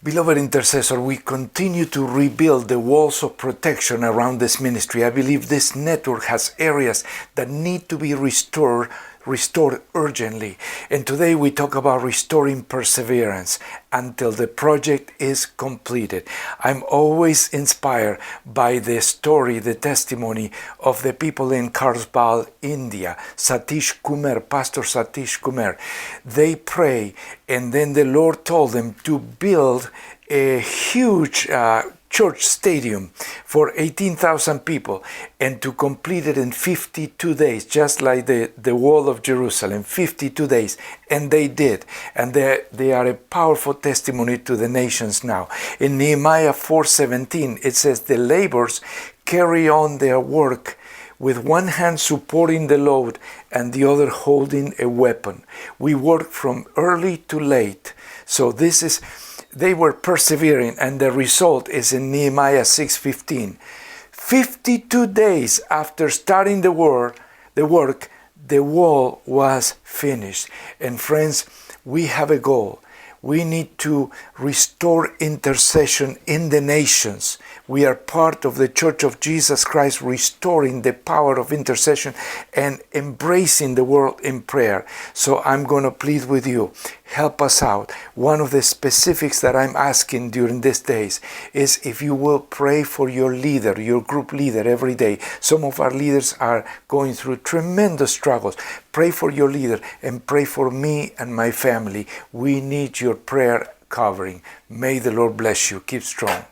Beloved intercessor, we continue to rebuild the walls of protection around this ministry. I believe this network has areas that need to be restored urgently. And today we talk about restoring perseverance until the project is completed. I'm always inspired by the story, the testimony of the people in Karlsbad, India. Satish Kumar, Pastor Satish Kumar. They pray, and then the Lord told them to build a huge church stadium for 18,000 people and to complete it in 52 days, just like the wall of Jerusalem, 52 days. And they did. And they are a powerful testimony to the nations now. In Nehemiah 4:17, it says, the laborers carry on their work with one hand supporting the load and the other holding a weapon. We work from early to late. So they were persevering, and the result is in Nehemiah 6:15. 52 days after starting the work, the wall was finished. And friends, we have a goal. We need to restore intercession in the nations. We are part of the Church of Jesus Christ, restoring the power of intercession and embracing the world in prayer. So I'm going to plead with you, help us out. One of the specifics that I'm asking during these days is if you will pray for your leader, your group leader every day. Some of our leaders are going through tremendous struggles. Pray for your leader and pray for me and my family. We need your prayer covering. May the Lord bless you. Keep strong.